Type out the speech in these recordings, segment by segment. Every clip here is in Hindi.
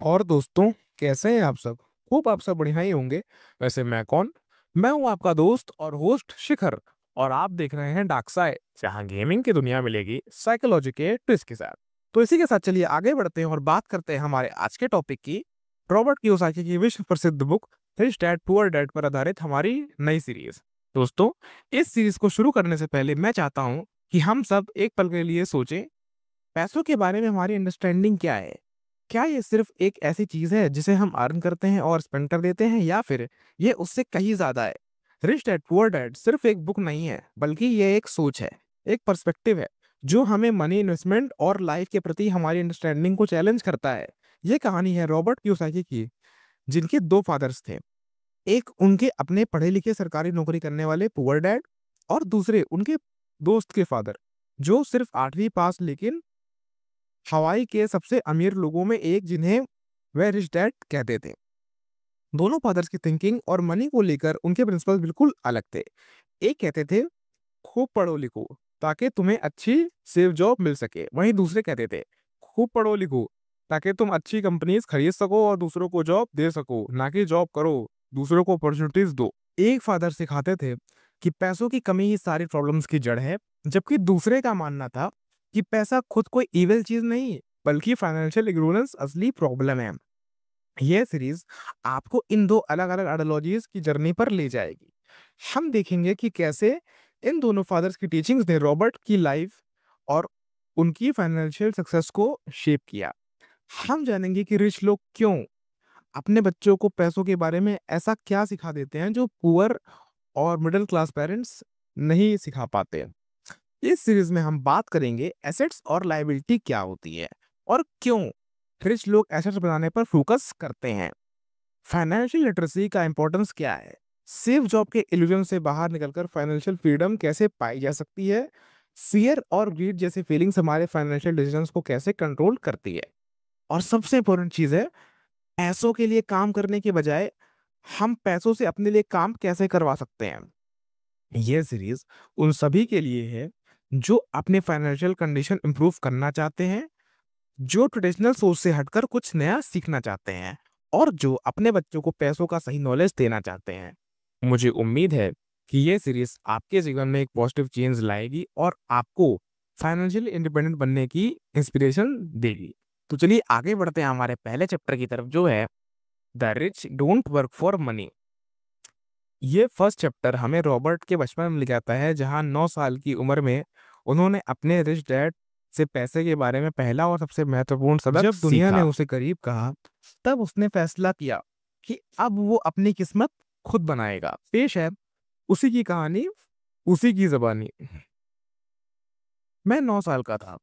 और दोस्तों, कैसे हैं आप सब? होप आप सब बढ़िया ही होंगे। वैसे मैं कौन? मैं हूं आपका दोस्त और होस्ट शिखर। और आप देख रहे हैं डार्क साइड, जहां गेमिंग की दुनिया मिलेगी साइकोलॉजी के ट्विस्ट के साथ। तो इसी के साथ चलिए आगे बढ़ते हैं और बात करते हैं हमारे आज के टॉपिक की। रॉबर्ट कियोसाकी की विश्व प्रसिद्ध book rich dad poor dad पर आधारित हमारी नई सीरीज। दोस्तों, इस सीरीज को शुरू करने से पहले मैं चाहता हूं कि हम सब एक पल के लिए सोचें, पैसों के बारे में हमारी अंडरस्टैंडिंग क्या है? क्या ये सिर्फ एक ऐसी चीज है जिसे हम अर्न करते हैं और स्पेंड कर देते हैं, या फिर ये उससे कहीं ज्यादा है? रिच डैड पुअर डैड सिर्फ एक बुक नहीं है, बल्कि ये एक सोच है, एक पर्सपेक्टिव है जो हमें मनी, इन्वेस्टमेंट और लाइफ के प्रति हमारी अंडरस्टैंडिंग को चैलेंज करता है। ये कहानी है रॉबर्ट कियोसाकी की, जिनके दो फादर्स थे। एक उनके अपने पढ़े लिखे सरकारी नौकरी करने वाले पुअर डैड, और दूसरे उनके दोस्त के फादर, जो सिर्फ 8वीं पास लेकिन हवाई के सबसे अमीर लोगों में एक, जिन्हें वह रिच डैड कहते थे। दोनों फादर्स की थिंकिंग और मनी को लेकर उनके प्रिंसिपल बिल्कुल अलग थे। एक कहते थे खूब पढ़ो लिखो ताकि तुम्हें अच्छी सेफ जॉब मिल सके, वहीं दूसरे कहते थे खूब पढ़ो लिखो ताकि तुम अच्छी कंपनीज खरीद सको और दूसरों को जॉब दे सको, ना कि जॉब करो, दूसरों को अपॉर्चुनिटीज दो। एक फादर सिखाते थे कि पैसों की कमी ही सारी प्रॉब्लम्स की जड़ है, जबकि दूसरे का मानना था कि पैसा खुद कोई इविल चीज नहीं, बल्कि फाइनेंशियल इग्नोरेंस असली प्रॉब्लम है। यह सीरीज आपको इन दो अलग अलग आइडियोलॉजीज की जर्नी पर ले जाएगी। हम देखेंगे कि कैसे इन दोनों फादर्स की टीचिंग्स ने रॉबर्ट की लाइफ और उनकी फाइनेंशियल सक्सेस को शेप किया। हम जानेंगे कि रिच लोग क्यों अपने बच्चों को पैसों के बारे में ऐसा क्या सिखा देते हैं जो पुअर और मिडिल क्लास पेरेंट्स नहीं सिखा पाते। इस सीरीज में हम बात करेंगे एसेट्स और लायबिलिटी क्या होती है, और क्यों रिच लोग एसेट्स बनाने पर फोकस करते हैं। फाइनेंशियल लिटरेसी का इंपॉर्टेंस क्या है, सेफ जॉब के इल्यूजन से बाहर निकलकर फाइनेंशियल फ्रीडम कैसे पाई जा सकती है, फियर और ग्रीड जैसी फीलिंग्स हमारे फाइनेंशियल डिसीजंस को कैसे कंट्रोल करती है, और सबसे इंपॉर्टेंट चीज है, पैसों के लिए काम करने के बजाय हम पैसों से अपने लिए काम कैसे करवा सकते हैं। यह सीरीज उन सभी के लिए है जो अपने फाइनेंशियल कंडीशन इंप्रूव करना चाहते हैं, जो ट्रेडिशनल सोच से हटकर कुछ नया सीखना चाहते हैं, और जो अपने बच्चों को पैसों का सही नॉलेज देना चाहते हैं। मुझे उम्मीद है कि यह सीरीज आपके जीवन में एक पॉजिटिव चेंज लाएगी और आपको फाइनेंशियल इंडिपेंडेंट बनने की इंस्पिरेशन देगी। तो चलिए आगे बढ़ते हैं हमारे पहले चैप्टर की तरफ, जो है the rich don't work for money. ये फर्स्ट चैप्टर हमें रॉबर्ट के बचपन में ले जाता है, जहां 9 साल की उम्र में उन्होंने अपने रिच डैड से पैसे के बारे में पहला और सबसे महत्वपूर्ण सबक जब दुनिया ने सीखा। उसे करीब कहा, तब उसने फैसला किया कि अब वो अपनी किस्मत खुद बनाएगा। पेश है उसी की कहानी, उसी की जबानी। मैं 9 साल का था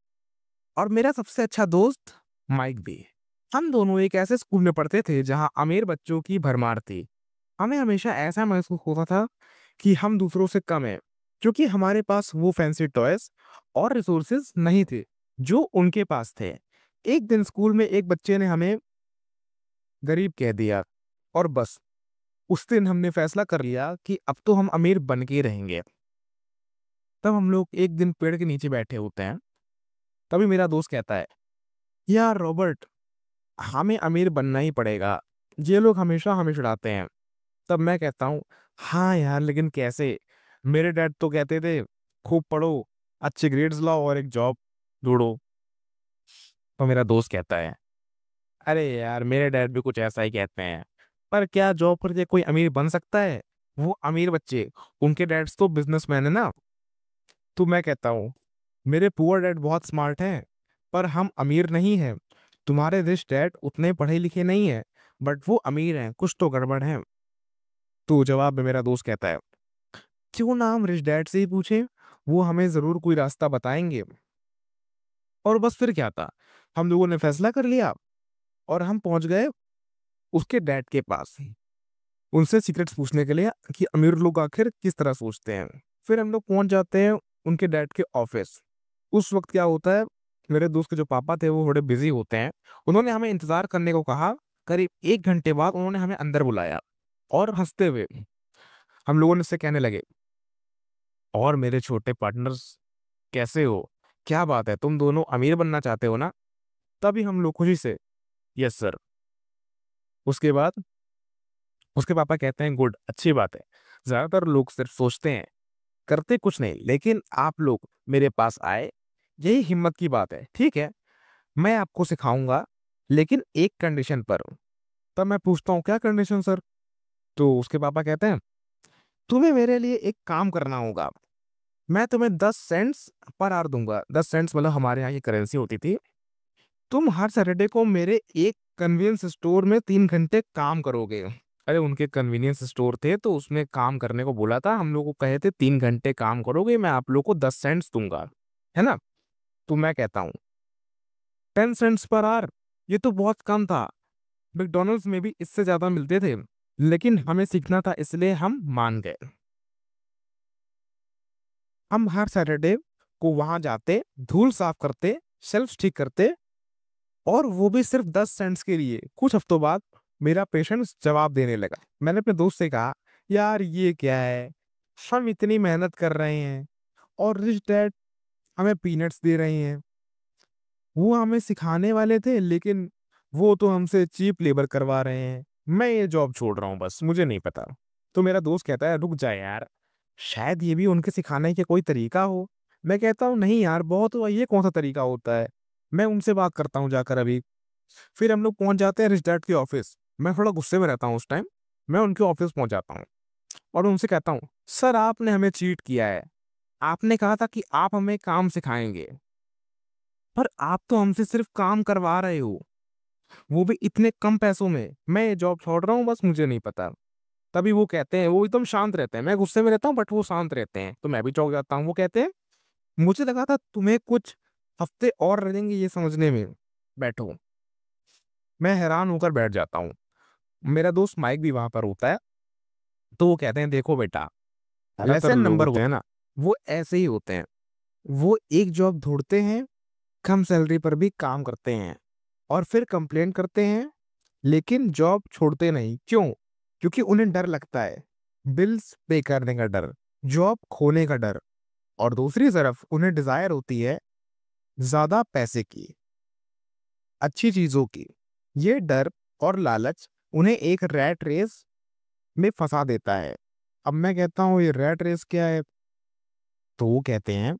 और मेरा सबसे अच्छा दोस्त माइक भी। हम दोनों एक ऐसे स्कूल में पढ़ते थे जहां अमीर बच्चों की भरमार थी। हमें हमेशा ऐसा महसूस होता था कि हम दूसरों से कम हैं, क्योंकि हमारे पास वो फैंसी टॉयज और रिसोर्सेज नहीं थे जो उनके पास थे। एक दिन स्कूल में एक बच्चे ने हमें गरीब कह दिया, और बस उस दिन हमने फैसला कर लिया कि अब तो हम अमीर बन के ही रहेंगे। तब हम लोग एक दिन पेड़ के नीचे बैठे होते हैं, तभी मेरा दोस्त कहता है, यार रॉबर्ट, हमें अमीर बनना ही पड़ेगा, ये लोग हमेशा हमें चिढ़ाते हैं। तब मैं कहता हूँ, हाँ यार, लेकिन कैसे? मेरे डैड तो कहते थे खूब पढ़ो, अच्छे ग्रेड्स लाओ और एक जॉब ढूंढो। तो मेरा दोस्त कहता है, अरे यार, मेरे डैड भी कुछ ऐसा ही कहते हैं, पर क्या जॉब करके कोई अमीर बन सकता है? वो अमीर बच्चे, उनके डैड्स तो बिजनेसमैन है ना। तो मैं कहता हूँ, मेरे पुअर डैड बहुत स्मार्ट हैं, पर हम अमीर नहीं हैं। तुम्हारे रिच डैड उतने पढ़े लिखे नहीं हैं, बट वो अमीर हैं, कुछ तो गड़बड़ है। तो जवाब में मेरा दोस्त कहता है, क्यों ना हम रिच डैड से ही पूछें, वो हमें जरूर कोई रास्ता बताएंगे। और बस फिर क्या था, हम लोगों ने फैसला कर लिया और हम पहुंच गए उसके डैड के पास, उनसे सीक्रेट्स पूछने के लिए कि अमीर लोग आखिर किस तरह सोचते हैं। फिर हम लोग पहुंच जाते हैं उनके डैड के ऑफिस। उस वक्त क्या होता है, मेरे दोस्त के जो पापा थे वो थोड़े बिजी होते हैं। उन्होंने हमें इंतजार करने को कहा। करीब 1 घंटे बाद उन्होंने हमें अंदर बुलाया, और हंसते हुए हम लोगों ने उससे कहने लगे, और मेरे छोटे पार्टनर्स, कैसे हो? क्या बात है, तुम दोनों अमीर बनना चाहते हो ना? तभी हम लोग खुशी से, यस सर, उसके बाद उसके पापा कहते हैं गुड, अच्छी बात है। ज़्यादातर लोग सिर्फ सोचते हैं, करते कुछ नहीं, लेकिन आप लोग मेरे पास आए, यही हिम्मत की बात है। ठीक है, मैं आपको सिखाऊँगा, लेकिन एक कंडीशन पर। तब मैं पूछता हूँ, क्या कंडीशन सर? तो उसके पापा कहते हैं, तुम्हें मेरे लिए एक काम करना होगा। मैं तुम्हें 10 सेंट्स पर आवर दूँगा। 10 सेंट्स मतलब हमारे यहाँ की करेंसी होती थी। तुम हर सैटरडे को मेरे एक कन्वीनियंस स्टोर में 3 घंटे काम करोगे। अरे उनके कन्वीनियंस स्टोर थे तो उसमें काम करने को बोला था। हम लोग को कहे थे 3 घंटे काम करोगे, मैं आप लोग को 10 सेंट्स दूँगा। है ना? तो मैं कहता हूँ 10 सेंट्स पर आवर, ये तो बहुत कम था। मैकडॉनल्ड्स में भी इससे ज़्यादा मिलते थे। लेकिन हमें सीखना था, इसलिए हम मान गए। हम हर सैटरडे को वहाँ जाते, धूल साफ करते, शेल्फ्स ठीक करते, और वो भी सिर्फ 10 सेंट्स के लिए। कुछ हफ्तों बाद मेरा पेशेंस जवाब देने लगा। मैंने अपने दोस्त से कहा, यार ये क्या है? हम इतनी मेहनत कर रहे हैं और रिच डैड हमें पीनट्स दे रहे हैं। वो हमें सिखाने वाले थे, लेकिन वो तो हमसे चीप लेबर करवा रहे हैं। मैं ये जॉब छोड़ रहा हूँ, बस मुझे नहीं पता। तो मेरा दोस्त कहता है, रुक जा यार, शायद ये भी उनके सिखाने का कोई तरीका हो। मैं कहता हूँ, नहीं यार, बहुत हुआ, ये कौन सा तरीका होता है? मैं उनसे बात करता हूँ जाकर अभी। फिर हम लोग पहुंच जाते हैं रिच डैड के ऑफिस। मैं थोड़ा गुस्से में रहता हूँ उस टाइम। मैं उनके ऑफिस पहुंच जाता हूँ और उनसे कहता हूँ, सर आपने हमें चीट किया है। आपने कहा था कि आप हमें काम सिखाएंगे, पर आप तो हमसे सिर्फ काम करवा रहे हो, वो भी इतने कम पैसों में। मैं ये जॉब छोड़ रहा हूँ, बस मुझे नहीं पता। तभी वो कहते हैं, वो एकदम शांत रहते हैं। मैं गुस्से में रहता हूँ बट वो शांत रहते हैं, तो मैं भी चौंक जाता हूँ। वो कहते हैं, मुझे लगा था तुम्हें कुछ हफ्ते और लगेंगे ये समझने में। बैठो। मैं हैरान होकर बैठ जाता हूँ। मेरा दोस्त माइक भी वहां पर होता है। तो वो कहते हैं, देखो बेटा, ज़्यादातर ऐसे लोग नंबर होते होते हैं ना, वो ऐसे ही होते हैं। वो एक जॉब ढूंढते हैं, कम सैलरी पर भी काम करते हैं, और फिर कंप्लेन करते हैं, लेकिन जॉब छोड़ते नहीं। क्यों? क्योंकि उन्हें डर लगता है। बिल्स पे करने का डर, जॉब खोने का डर, और दूसरी तरफ उन्हें डिजायर होती है ज्यादा पैसे की, अच्छी चीजों की। ये डर और लालच उन्हें एक रैट रेस में फंसा देता है। अब मैं कहता हूँ, ये रैट रेस क्या है? तो वो कहते हैं,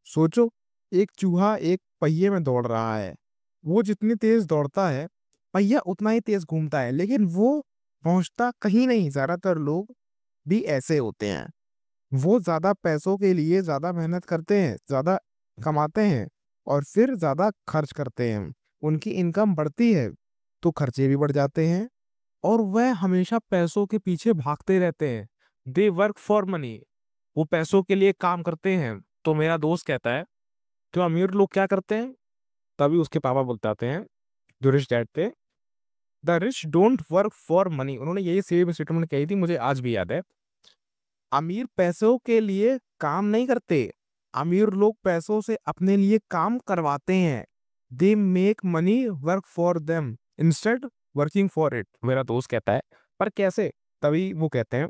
सोचो, एक चूहा एक पहिए में दौड़ रहा है। वो जितनी तेज दौड़ता है, पहिया उतना ही तेज घूमता है, लेकिन वो पहुंचता कहीं नहीं। ज्यादातर लोग भी ऐसे होते हैं। वो ज्यादा पैसों के लिए ज्यादा मेहनत करते हैं, ज्यादा कमाते हैं, और फिर ज्यादा खर्च करते हैं। उनकी इनकम बढ़ती है तो खर्चे भी बढ़ जाते हैं, और वह हमेशा पैसों के पीछे भागते रहते हैं। दे वर्क फॉर मनी, वो पैसों के लिए काम करते हैं। तो मेरा दोस्त कहता है, तो अमीर लोग क्या करते हैं? तभी उसके पापा बताते हैं, जो रिच डैड थे, the rich don't work for money. उन्होंने यही सेम स्टेटमेंट कही थी, मुझे आज भी याद है। अमीर पैसों के लिए काम नहीं करते, अमीर लोग पैसों से अपने लिए काम करवाते हैं। They make money work for them instead working for it. मेरा दोस्त कहता है, पर कैसे? तभी वो कहते हैं,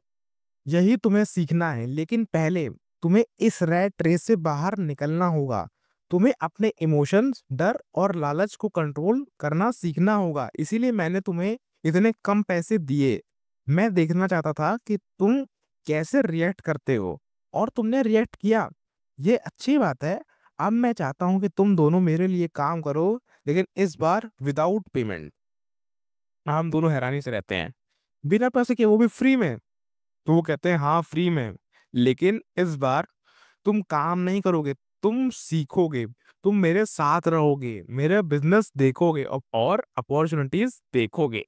यही तुम्हें सीखना है, लेकिन पहले तुम्हें इस रैट रेस से बाहर निकलना होगा। तुम्हें अपने इमोशंस, डर और लालच को कंट्रोल करना सीखना होगा। इसीलिए मैंने तुम्हें इतने कम पैसे दिए। मैं देखना चाहता था कि तुम कैसे रिएक्ट करते हो, और तुमने रिएक्ट किया। ये अच्छी बात है। अब मैं चाहता हूं कि तुम दोनों मेरे लिए काम करो, लेकिन इस बार विदाउट पेमेंट। हम दोनों हैरानी से रहते हैं, बिना पैसे के, वो भी फ्री में? तो वो कहते हैं, हाँ फ्री में, लेकिन इस बार तुम काम नहीं करोगे, तुम सीखोगे, तुम मेरे साथ रहोगे, मेरे बिजनेस देखोगे, और अपॉर्चुनिटीज देखोगे।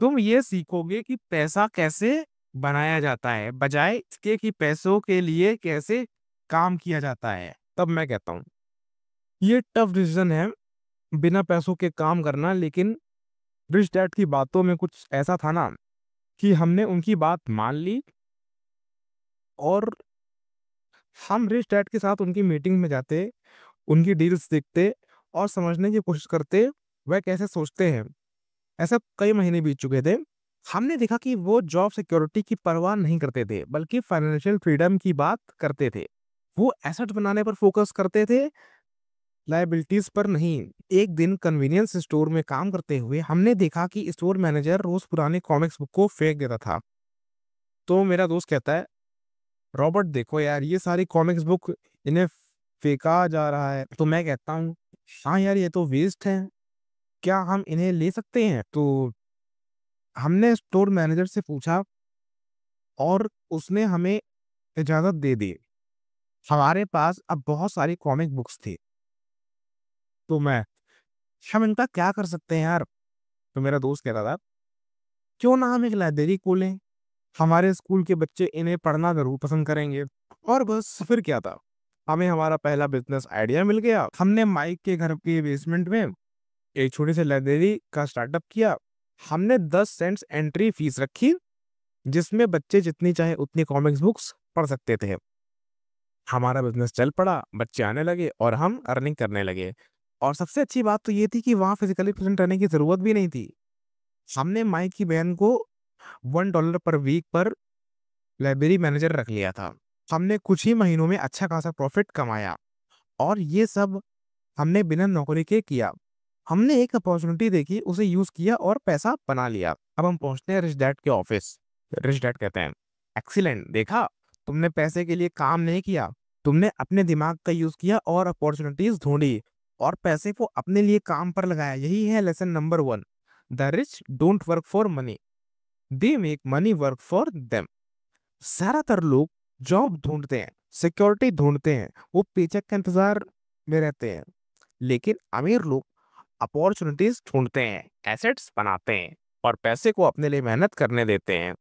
तुम ये सीखोगे कि पैसा कैसे बनाया जाता है, बजाय इसके कि पैसों के लिए कैसे काम किया जाता है। तब मैं कहता हूँ, ये टफ डिसीजन है, बिना पैसों के काम करना। लेकिन रिच डैड की बातों में कुछ ऐसा था ना, कि हमने उनकी बात मान ली, और हम रिच डैड के साथ उनकी मीटिंग में जाते, उनकी डील्स देखते, और समझने की कोशिश करते वह कैसे सोचते हैं। ऐसा कई महीने बीत चुके थे। हमने देखा कि वो जॉब सिक्योरिटी की परवाह नहीं करते थे, बल्कि फाइनेंशियल फ्रीडम की बात करते थे। वो एसेट बनाने पर फोकस करते थे, लायबिलिटीज पर नहीं। एक दिन कन्वीनियंस स्टोर में काम करते हुए हमने देखा कि स्टोर मैनेजर रोज पुरानी कॉमिक्स बुक को फेंक देता था। तो मेरा दोस्त कहता है, रॉबर्ट देखो यार, ये सारी कॉमिक्स बुक इन्हें फेंका जा रहा है। तो मैं कहता हूँ, हाँ यार, ये तो वेस्ट है, क्या हम इन्हें ले सकते हैं? तो हमने स्टोर मैनेजर से पूछा और उसने हमें इजाजत दे दी। हमारे पास अब बहुत सारी कॉमिक बुक्स थी। तो हम इनका क्या कर सकते हैं यार? तो मेरा दोस्त कह रहा था, क्यों ना हम एक लाइब्रेरी खोलें, हमारे स्कूल के बच्चे इन्हें पढ़ना जरूर पसंद करेंगे। और बस फिर क्या था, हमें हमारा पहला बिजनेस आइडिया मिल गया। हमने माइक के घर के बेसमेंट में एक छोटी सी लाइब्रेरी का स्टार्टअप किया। हमने 10 सेंट्स एंट्री फीस रखी, जिसमें बच्चे जितनी चाहे उतनी कॉमिक्स बुक्स पढ़ सकते थे। हमारा बिजनेस चल पड़ा, बच्चे आने लगे और हम अर्निंग करने लगे। और सबसे अच्छी बात तो ये थी कि वहाँ फिजिकली प्रेजेंट रहने की जरूरत भी नहीं थी। हमने माइक की बहन को $1 पर वीक पर लाइब्रेरी मैनेजर रख लिया था। हमने कुछ ही महीनों में अच्छा खासा प्रॉफिट कमाया, और ये सब हमने बिना नौकरी के किया। हमने एक अपॉर्चुनिटी देखी, उसे यूज किया और पैसा बना लिया। अब हम पहुंचते हैं रिच डैड के ऑफिस। रिच डैड कहते हैं, एक्सीलेंट, देखा, तुमने पैसे के लिए काम नहीं किया, तुमने अपने दिमाग का यूज किया और अपॉर्चुनिटीज ढूंढी और पैसे को अपने लिए काम पर लगाया। यही है lesson number 1। The rich don't work for money, they make money work for them. ज्यादातर लोग जॉब ढूंढते हैं, सिक्योरिटी ढूंढते हैं, वो पेचेक के इंतजार में रहते हैं। लेकिन अमीर लोग अपॉर्चुनिटीज ढूंढते हैं, एसेट्स बनाते हैं और पैसे को अपने लिए मेहनत करने देते हैं।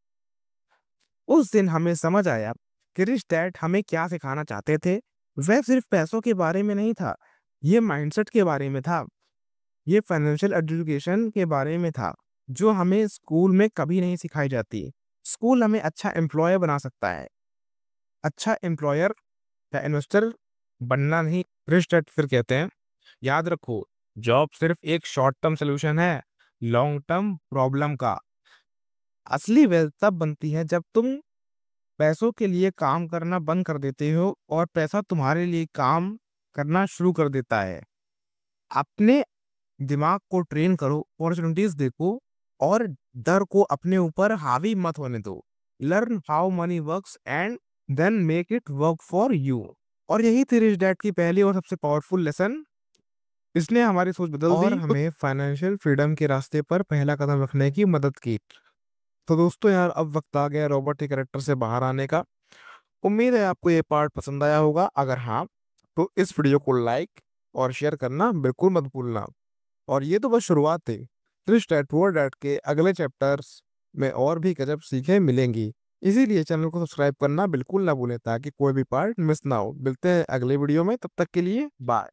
उस दिन हमें समझ आया कि रिच डैड हमें क्या सिखाना चाहते थे। वह सिर्फ पैसों के बारे में नहीं था, ये माइंडसेट के बारे में था, ये फाइनेंशियल एजुकेशन के बारे में था, जो हमें स्कूल में कभी नहीं सिखाई जाती। स्कूल हमें अच्छा एम्प्लॉयर बना सकता है, अच्छा एम्प्लॉयर या इन्वेस्टर बनना नहीं। रिच डैड फिर कहते हैं, याद रखो, जॉब सिर्फ एक शॉर्ट टर्म सोल्यूशन है लॉन्ग टर्म प्रॉब्लम का। असली वेल्थ तब बनती है जब तुम पैसों के लिए काम करना बंद कर देते हो और पैसा तुम्हारे लिए काम करना शुरू कर देता है। अपने दिमाग को ट्रेन करो, अपॉर्चुनिटीज देखो और डर को अपने ऊपर हावी मत होने दो। Learn how money works and then make it work for you. और यही थी रिच डैड की पहली और सबसे पावरफुल लेसन। इसने हमारी सोच बदल दी और हमें फाइनेंशियल फ्रीडम के रास्ते पर पहला कदम रखने की मदद की। तो दोस्तों यार, अब वक्त आ गया रॉबर्ट के कैरेक्टर से बाहर आने का। उम्मीद है आपको ये पार्ट पसंद आया होगा। अगर हाँ, तो इस वीडियो को लाइक और शेयर करना बिल्कुल मत भूलना। और ये तो बस शुरुआत थी। रिच डैड पुअर डैड के अगले चैप्टर्स में और भी गजब सीखें मिलेंगी। इसीलिए चैनल को सब्सक्राइब करना बिल्कुल ना भूलें ताकि कोई भी पार्ट मिस ना हो। मिलते हैं अगले वीडियो में, तब तक के लिए बाय।